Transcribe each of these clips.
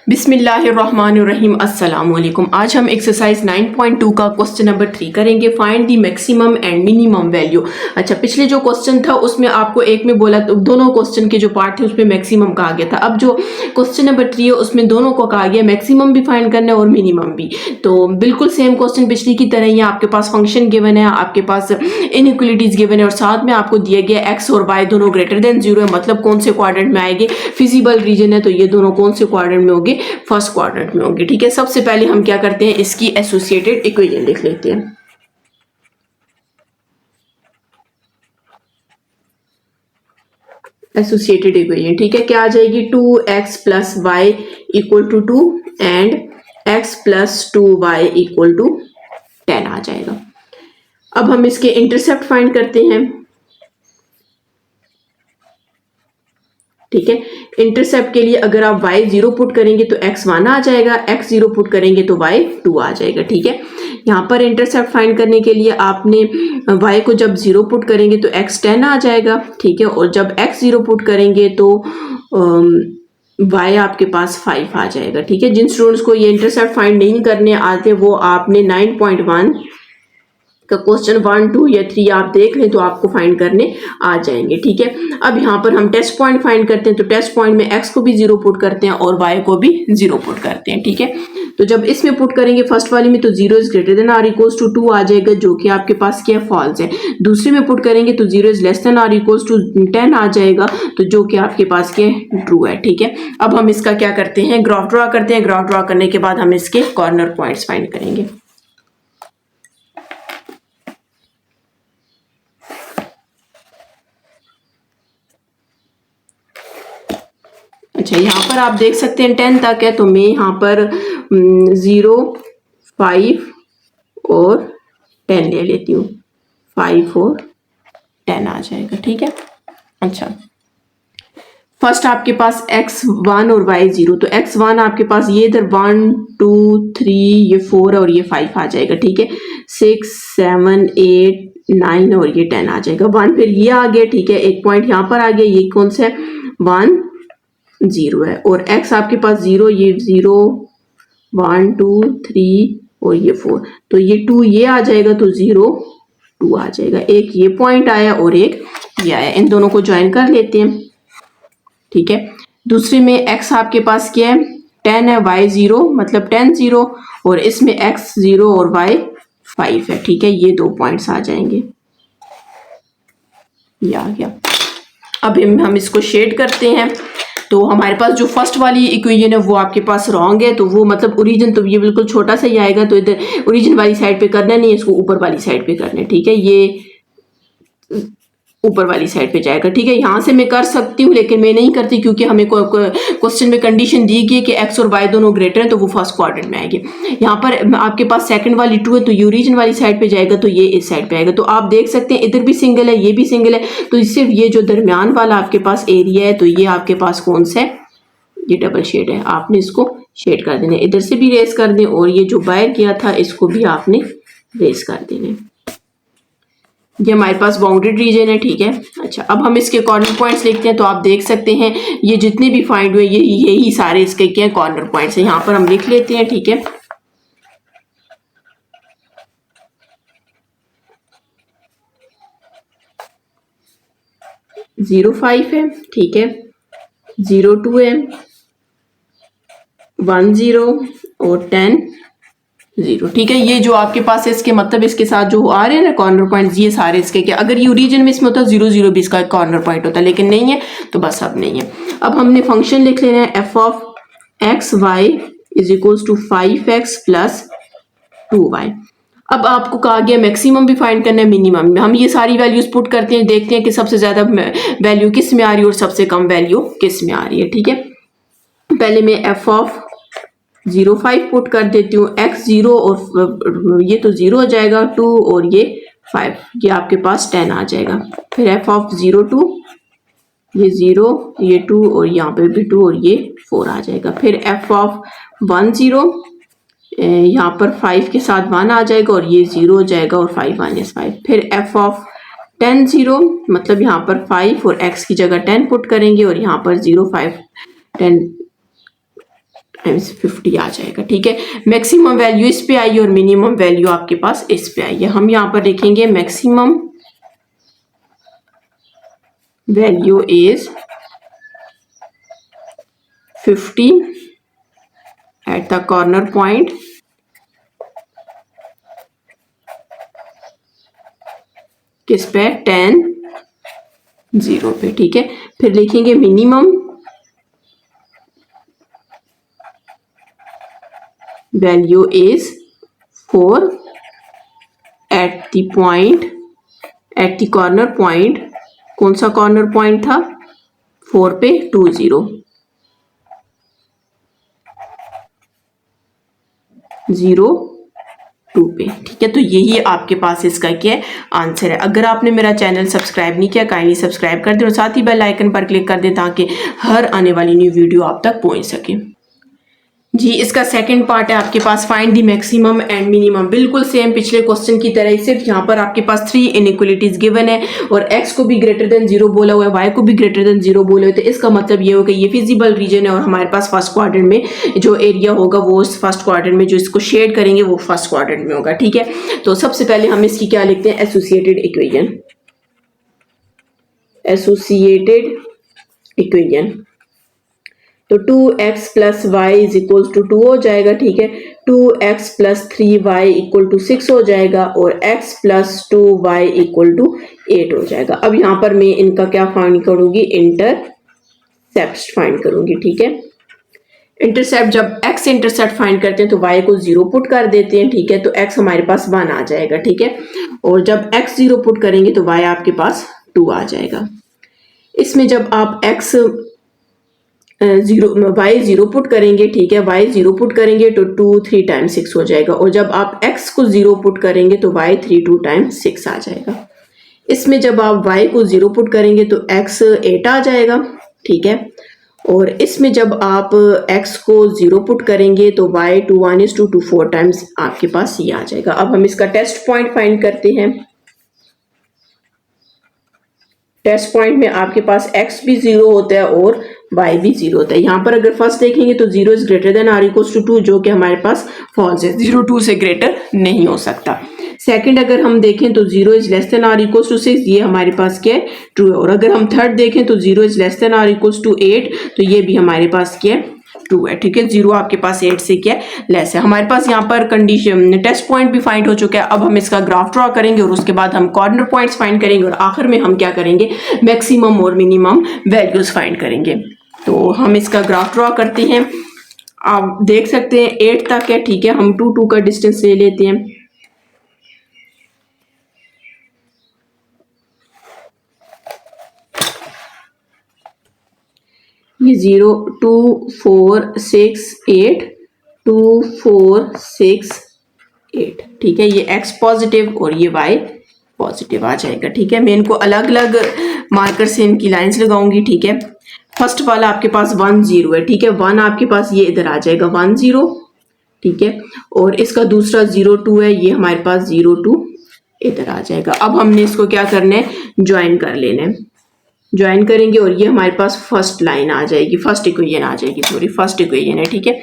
बिस्मिल्लाहिर्रहमानिर्रहीम अस्सलाम वालेकुम। आज हम एक्सरसाइज 9.2 का क्वेश्चन नंबर 3 करेंगे, find the maximum and minimum value. अच्छा, पिछले जो क्वेश्चन था उसमें आपको एक में बोला, तो दोनों क्वेश्चन के जो पार्ट थे उसमें मैक्सिमम कहा गया था। अब जो क्वेश्चन नंबर 3 है उसमें दोनों को कहा गया मैक्सिमम भी फाइंड करना है और मिनिमम भी। तो बिल्कुल सेम क्वेश्चन पिछली की तरह ही, आपके पास फंक्शन गिवन है, आपके पास इनइक्वलिटीज गिवन है और साथ में आपको दिया गया एक्स और वाई दोनों ग्रेटर देन 0 है, मतलब कौन से क्वाड्रेंट में आएंगे, फिजिबल रीजन है तो ये दोनों कौन से क्वाड्रेंट में होंगे, फर्स्ट क्वाड्रेंट में होंगे। ठीक है, सबसे पहले हम क्या करते हैं, इसकी एसोसिएटेड इक्वेशन लिख लेते हैं। एसोसिएटेड इक्वेशन, ठीक है, क्या आ जाएगी, 2x plus y equal to 2 and x plus 2y equal to 10 आ जाएगा। अब हम इसके इंटरसेप्ट फाइंड करते हैं। ठीक है, इंटरसेप्ट के लिए अगर आप y 0 पुट करेंगे तो x 1 आ जाएगा, x 0 पुट करेंगे तो y 2 आ जाएगा। ठीक है, यहाँ पर इंटरसेप्ट फाइंड करने के लिए आपने y को जब 0 पुट करेंगे तो x 10 आ जाएगा। ठीक है, और जब x 0 पुट करेंगे तो y आपके पास 5 आ जाएगा। ठीक है, जिन स्टूडेंट्स को ये इंटरसेप्ट फाइंड नहीं करने आते वो आपने 9.1 का क्वेश्चन 1, 2 या 3 आप देख लें तो आपको फाइंड करने आ जाएंगे। ठीक है, अब यहाँ पर हम टेस्ट पॉइंट फाइंड करते हैं, तो टेस्ट पॉइंट में x को भी 0 पुट करते हैं और y को भी 0 पुट करते हैं। ठीक है, तो जब इसमें पुट करेंगे फर्स्ट वाली में तो 0 is greater than or equals to 2 आ जाएगा, जो कि आपके पास क्या फॉल्स है। दूसरे में पुट करेंगे तो 0 is less than or equals to 10 आ जाएगा, तो जो कि आपके पास क्या ट्रू है। ठीक है, अब हम इसका क्या करते हैं, ग्राफ ड्रॉ करते हैं। ग्राफ ड्रॉ करने के बाद हम इसके कॉर्नर पॉइंट्स फाइंड करेंगे। अच्छा, यहाँ पर आप देख सकते हैं 10 तक है, तो मैं यहाँ पर 0, 5 और 10 ले लेती हूँ। 5 और 10 आ जाएगा। ठीक है, अच्छा, फर्स्ट आपके पास x1 और y0, तो x1 आपके पास ये इधर 1, 2, 3, ये 4 और ये 5 आ जाएगा। ठीक है, 6, 7, 8, 9 और ये 10 आ जाएगा। 1 फिर ये आ गया। ठीक है, एक पॉइंट यहाँ पर आ गया, ये कौन सा है, 1, 0 है, और x आपके पास 0, ये 0, 1, 2, 3 और ये 4, तो ये 2 ये आ जाएगा, तो 0, 2 आ जाएगा। एक ये पॉइंट आया और एक ये आया, इन दोनों को ज्वाइन कर लेते हैं। ठीक है, दूसरे में x आपके पास क्या है, 10 है, y 0 मतलब 10, 0, और इसमें x 0 और y 5 है। ठीक है, ये दो पॉइंट्स आ जाएंगे, ये आ गया। अब हम इसको शेड करते हैं, तो हमारे पास जो फर्स्ट वाली इक्वेशन है वो आपके पास रॉन्ग है, तो वो मतलब ओरिजिन तो ये बिल्कुल छोटा सा ही आएगा, तो इधर ओरिजिन वाली साइड पे करना नहीं है, इसको ऊपर वाली साइड पे करना है। ठीक है, ये ऊपर वाली साइड पे जाएगा। ठीक है, यहाँ से मैं कर सकती हूँ लेकिन मैं नहीं करती, क्योंकि हमें क्वेश्चन में कंडीशन दी गई है कि x और y दोनों ग्रेटर हैं, तो वो फर्स्ट क्वाड्रेंट में आएगी। यहाँ पर आपके पास सेकंड वाली 2 है, तो ये ओरिजिन वाली साइड पे जाएगा, तो ये इस साइड पे आएगा। तो आप देख सकते हैं इधर भी सिंगल है, ये भी सिंगल है, तो सिर्फ ये जो दरमियान वाला आपके पास एरिया है, तो ये आपके पास कौन सा है, ये डबल शेड है, आपने इसको शेड कर देना। इधर से भी रेस कर दें और ये जो बाहर किया था इसको भी आपने रेस कर देना। ये हमारे पास बाउंडेड रीजन है। ठीक है, अच्छा, अब हम इसके कॉर्नर पॉइंट्स लिखते हैं, तो आप देख सकते हैं ये जितने भी फाइंड हुए यही सारे इसके क्या कॉर्नर पॉइंट्स हैं, यहाँ पर हम लिख लेते हैं। ठीक है, जीरो 5 है, ठीक है, 0, 2 है, 1, 0 और 10, 0। ठीक है, ये जो आपके पास है इसके मतलब इसके साथ जो आ रहे हैं ना कॉर्नर पॉइंट्स, ये सारे इसके क्या, अगर ये ओरिजिन में इसमें होता 0, 0 भी इसका कॉर्नर पॉइंट होता, लेकिन नहीं है, तो बस अब नहीं है। अब हमने फंक्शन लिख लेना है f of x y is equals to 5x plus 2y। अब आपको कहा गया मैक्सिमम भी फाइंड करना है, मिनिमम में हम ये सारी वैल्यूज पुट करते हैं, देखते हैं कि सबसे ज्यादा वैल्यू किस में आ रही है और सबसे कम वैल्यू किस में आ रही है। ठीक है, पहले मैं f ऑफ 0, 5 पुट कर देती हूँ, x 0 और ये तो 0 हो जाएगा, 2 और ये 5, ये आपके पास 10 आ जाएगा। फिर f ऑफ 0, 2, ये 0, ये 2 और यहाँ पे भी 2 और ये 4 आ जाएगा। फिर f ऑफ 1, 0, यहाँ पर 5 के साथ 1 आ जाएगा और ये 0 हो जाएगा और 5 माइनस 5। फिर f ऑफ 10, 0 मतलब यहाँ पर 5 और x की जगह 10 पुट करेंगे और यहाँ पर 0, 5, 10 टाइम्स 50 आ जाएगा। ठीक है, मैक्सिमम वैल्यू इस पे आई और मिनिमम वैल्यू आपके पास इस पे आई है। हम यहाँ पर लिखेंगे maximum value is 50 at the corner point किस पे, 10 0 पे। ठीक है, फिर लिखेंगे minimum value is 4 at the point, at the corner point, कौन सा कॉर्नर पॉइंट था, 4 पे 2 0 0 2 पे। ठीक है, तो यही आपके पास इसका क्या आंसर है। अगर आपने मेरा चैनल सब्सक्राइब नहीं किया, काइंडली सब्सक्राइब कर दें और साथ ही बेल आइकन पर क्लिक कर दें ताकि हर आने वाली न्यू वीडियो आप तक पहुंच सके। जी, इसका सेकंड पार्ट है आपके पास find the maximum and minimum. बिल्कुल सेम पिछले क्वेश्चन की तरह ही, सिर्फ यहाँ पर आपके पास 3 इनइक्वलिटीज गिवन है और x को भी ग्रेटर देन 0 बोला हुआ है, y को भी ग्रेटर देन 0 बोला हुआ है। तो इसका मतलब ये होगा ये फिजिबल रीजन है और हमारे पास फर्स्ट क्वाड्रेंट में जो एरिया होगा वो फर्स्ट क्वाड्रेंट में, जो इसको शेड करेंगे वो फर्स्ट क्वाड्रेंट में होगा। ठीक है, तो सबसे पहले हम इसकी क्या लिखते हैं, एसोसिएटेड इक्वेशन। एसोसिएटेड इक्वेशन तो 2x plus y is equal to 2 हो जाएगा। ठीक है, 2x plus 3y equal to 6 हो जाएगा और x plus 2y equal to 8 हो जाएगा। अब यहाँ पर मैं इनका क्या फाइंड करूंगी, इंटरसेप्ट फाइंड करूंगी। ठीक है, इंटरसेप्ट, जब x इंटरसेप्ट फाइंड करते हैं तो y को 0 पुट कर देते हैं। ठीक है, तो x हमारे पास 1 आ जाएगा। ठीक है, और जब x 0 पुट करेंगे तो y आपके पास 2 आ जाएगा। इसमें जब आप x 0 y 0 पुट करेंगे, ठीक है, y 0 पुट करेंगे तो 2 3 टाइम्स 6 हो जाएगा और जब आप x को 0 पुट करेंगे तो y 3 2 टाइम्स 6 आ जाएगा। इसमें जब आप y को 0 पुट करेंगे तो x 8 आ जाएगा। ठीक है, और इसमें जब आप x को 0 पुट करेंगे तो y 2 1 is to 2 4 टाइम्स आपके पास ये आ जाएगा। अब हम इसका टेस्ट पॉइंट फाइंड करते हैं। टेस्ट पॉइंट में आपके पास x भी 0 होता है और y भी 0 होता है। यहाँ पर अगर फर्स्ट देखेंगे तो 0 is greater than or equals to 2, जो कि हमारे पास फॉल्स है, 0 2 से ग्रेटर नहीं हो सकता। सेकंड अगर हम देखें तो 0 is less than or equals to 6, ये हमारे पास क्या है, ट्रू है। और अगर हम थर्ड देखें तो 0 is less than or equals to 8, तो ये भी हमारे पास क्या है, ट्रू है। ठीक है, 0 आपके पास 8 से क्या लेस है। हमारे पास यहाँ पर कंडीशन टेस्ट पॉइंट भी फाइंड हो चुका है। अब हम इसका ग्राफ ड्रॉ करेंगे और उसके बाद हम कॉर्नर पॉइंट्स फाइंड करेंगे और आखिर में हम क्या करेंगे, मैक्सिमम और मिनिमम वैल्यूज फाइंड करेंगे। तो हम इसका ग्राफ ड्रॉ करते हैं। आप देख सकते हैं 8 तक है। ठीक है, हम 2 2 का डिस्टेंस ले लेते हैं। ये 0 2 4 6 8 2 4 6 8। ठीक है, ये x पॉजिटिव और ये y पॉजिटिव आ जाएगा। ठीक है, मैं इनको अलग अलग मार्कर से इनकी लाइंस लगाऊंगी। ठीक है, फर्स्ट वाला आपके पास 1 0 है। ठीक है, 1 आपके पास ये इधर आ जाएगा 1 0। ठीक है, और इसका दूसरा 0 2 है, ये हमारे पास 0 2 इधर आ जाएगा। अब हमने इसको क्या करना है, ज्वाइन कर लेना है। ज्वाइन करेंगे और ये हमारे पास फर्स्ट लाइन आ जाएगी, फर्स्ट इक्वेशन आ जाएगी, सॉरी फर्स्ट इक्वेशन है। ठीक है,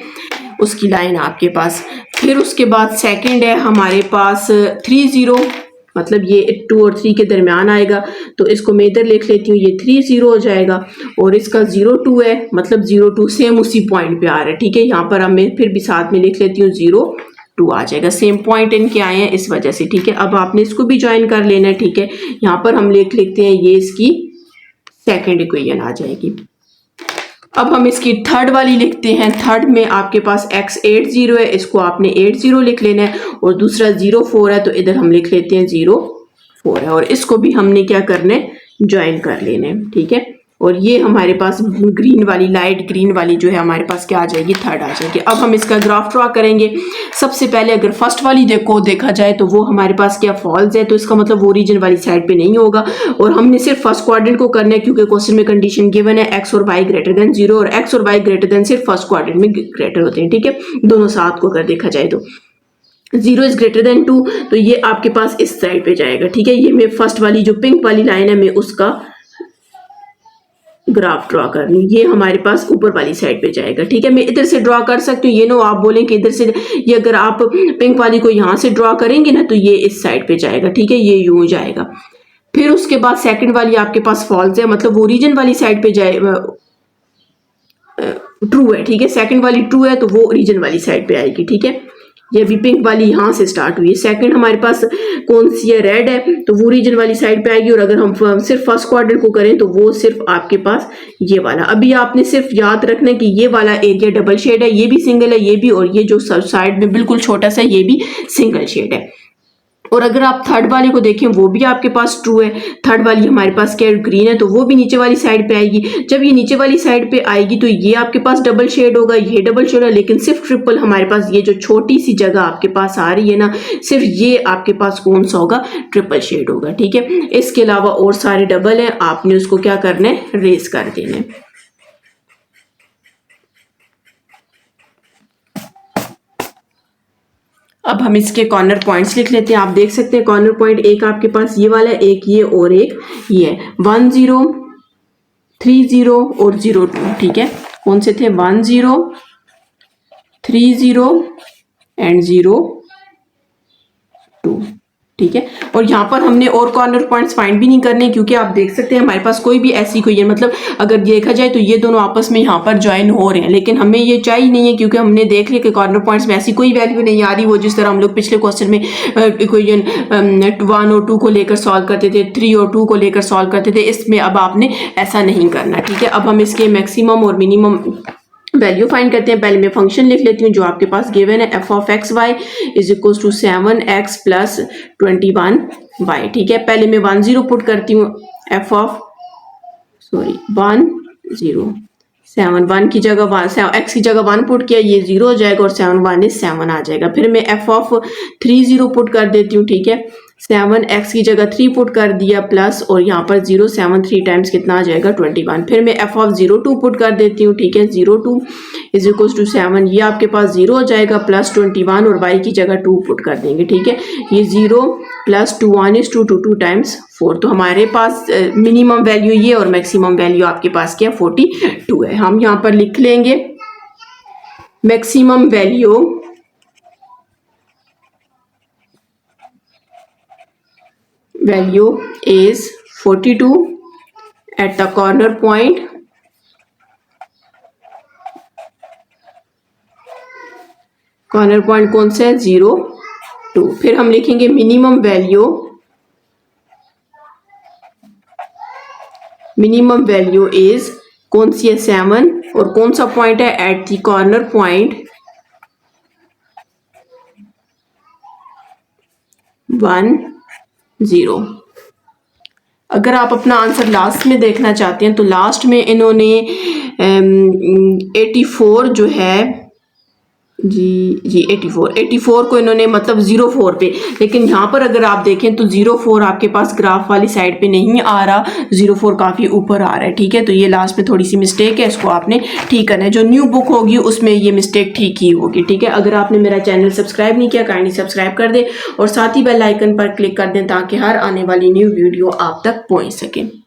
उसकी लाइन आपके पास। फिर उसके बाद सेकंड है हमारे पास 3 0, मतलब ये 2 और 3 के दरमियान आएगा, तो इसको मैं इधर लिख लेती हूँ, ये 3 0 हो जाएगा। और इसका 0 2 है, मतलब 0 2 सेम उसी पॉइंट पे आ रहा है। ठीक है, यहाँ पर हम मैं फिर भी साथ में लिख लेती हूँ 0 2 आ जाएगा, सेम पॉइंट इनके आए हैं इस वजह से। ठीक है, अब आपने इसको भी ज्वाइन कर लेना है। ठीक है, यहाँ पर हम लिख लेते हैं, ये इसकी सेकेंड इक्वेशन आ जाएगी। अब हम इसकी थर्ड वाली लिखते हैं। थर्ड में आपके पास x 8 0 है, इसको आपने 8 0 लिख लेना है और दूसरा 0 4 है, तो इधर हम लिख लेते हैं 0 4 है और इसको भी हमने क्या करना है, ज्वाइन कर लेना है। ठीक है, और ये हमारे पास ग्रीन वाली, लाइट ग्रीन वाली जो है हमारे पास क्या आ जाएगी, थर्ड आ जाएगी। अब हम इसका ग्राफ ड्रॉ करेंगे। सबसे पहले अगर फर्स्ट वाली देखा जाए तो वो हमारे पास क्या फॉल्स है, तो इसका मतलब वो रीजन वाली साइड पे नहीं होगा और हमने सिर्फ फर्स्ट क्वाड्रेंट को करना है क्योंकि क्वेश्चन में कंडीशन गिवन है x और y ग्रेटर देन 0 और x और y ग्रेटर देन सिर्फ फर्स्ट क्वाड्रेंट में ग्रेटर होते हैं। ठीक है, दोनों साथ को अगर देखा जाए तो 0 इज ग्रेटर देन 2, तो ये आपके पास इस साइड पे जाएगा। ठीक है, ये मैं फर्स्ट वाली जो पिंक वाली लाइन है मैं उसका ग्राफ ड्रॉ कर लूँ, ये हमारे पास ऊपर वाली साइड पे जाएगा। ठीक है, मैं इधर से ड्रॉ कर सकती हूँ, ये नो आप बोलें कि इधर से, ये अगर आप पिंक वाली को यहाँ से ड्रॉ करेंगे ना तो ये इस साइड पे जाएगा। ठीक है, ये यूं जाएगा। फिर उसके बाद सेकंड वाली आपके पास फॉल्स है, मतलब वो रीजन वाली साइड पे जाए, ट्रू है। ठीक है, सेकंड वाली ट्रू है तो वो रीजन वाली साइड पे आएगी। ठीक है, ये अभी पिंक वाली यहाँ से स्टार्ट हुई है, सेकंड हमारे पास कौन सी है, रेड है, तो वो रीजन वाली साइड पे आएगी। और अगर हम सिर्फ फर्स्ट क्वाड्रेंट को करें तो वो सिर्फ आपके पास ये वाला। अभी आपने सिर्फ याद रखना है कि ये वाला एरिया डबल शेड है, ये भी सिंगल है, ये भी, और ये जो साइड में बिल्कुल छोटा सा ये भी सिंगल शेड है। और अगर आप थर्ड वाले को देखें वो भी आपके पास ट्रू है, थर्ड वाली हमारे पास क्या ग्रीन है, तो वो भी नीचे वाली साइड पे आएगी। जब ये नीचे वाली साइड पे आएगी तो ये आपके पास डबल शेड होगा, ये डबल शेड है, लेकिन सिर्फ ट्रिपल हमारे पास, ये जो छोटी सी जगह आपके पास आ रही है ना, सिर्फ ये आपके पास कौन सा होगा, ट्रिपल शेड होगा। ठीक है, इसके अलावा और सारे डबल है, आपने उसको क्या करना है, रेस कर देना है। अब हम इसके कॉर्नर पॉइंट्स लिख लेते हैं। आप देख सकते हैं कॉर्नर पॉइंट एक आपके पास ये वाला है, एक ये और एक ये, 1 0 3 0 और 0 2। ठीक है, कौन से थे, 1 0 3 0 एंड 0 2। ठीक है, और यहाँ पर हमने और कॉर्नर पॉइंट्स फाइंड भी नहीं करने, क्योंकि आप देख सकते हैं हमारे पास कोई भी ऐसी कोई है, मतलब अगर देखा जाए तो ये दोनों आपस में यहाँ पर ज्वाइन हो रहे हैं, लेकिन हमें ये चाहिए नहीं है, क्योंकि हमने देख लिया कि कॉर्नर पॉइंट्स में ऐसी कोई वैल्यू नहीं आ रही, वो जिस तरह हम लोग पिछले क्वेश्चन में इक्वेशन 1 और 2 को लेकर सॉल्व करते थे, 3 और 2 को लेकर सॉल्व करते थे। इसमें अब आपने ऐसा नहीं करना। ठीक है, अब हम इसके मैक्सिमम और मिनिमम वैल्यू फाइंड करते हैं। पहले मैं फंक्शन लिख लेती हूँ जो आपके पास गिवन है, f of x y is equal to 7x plus 21y। ठीक है, पहले मैं 1 0 पुट करती हूँ, 1 0 7 1 की जगह x की जगह 1 पुट किया, ये 0 हो जाएगा, और 7 1 इज 7 आ जाएगा। फिर मैं f ऑफ 3 0 पुट कर देती हूँ। ठीक है, 7 x की जगह 3 पुट कर दिया प्लस, और यहाँ पर 0 7 3 टाइम्स कितना आ जाएगा, 21। फिर मैं f ऑफ 0 2 पुट कर देती हूँ। ठीक है, 0 2 इज इक्वल टू 7, ये आपके पास 0 हो जाएगा प्लस 21, और y की जगह 2 पुट कर देंगे। ठीक है, ये 0 प्लस 2 1 इज 2 2 टाइम्स 4। तो हमारे पास मिनिमम वैल्यू ये और मैक्सिमम वैल्यू आपके पास क्या, 42 है। हम यहाँ पर लिख लेंगे maximum value is 42 at the corner point कौन सा है, 0 2। फिर हम लिखेंगे मिनिमम वैल्यू इज कौन सी है, 7, और कौन सा पॉइंट है, एट द कॉर्नर पॉइंट 1 0। अगर आप अपना आंसर लास्ट में देखना चाहते हैं तो लास्ट में इन्होंने 84 जो है, जी 84 को इन्होंने मतलब 04 पे, लेकिन यहाँ पर अगर आप देखें तो 04 आपके पास ग्राफ वाली साइड पे नहीं आ रहा, 04 काफ़ी ऊपर आ रहा है। ठीक है, तो ये लास्ट में थोड़ी सी मिस्टेक है, इसको आपने ठीक करना है। जो न्यू बुक होगी उसमें ये मिस्टेक ठीक ही होगी। ठीक है, अगर आपने मेरा चैनल सब्सक्राइब नहीं किया काइंडली सब्सक्राइब कर दें, और साथ ही बेल आइकन पर क्लिक कर दें ताकि हर आने वाली न्यू वीडियो आप तक पहुँच सके।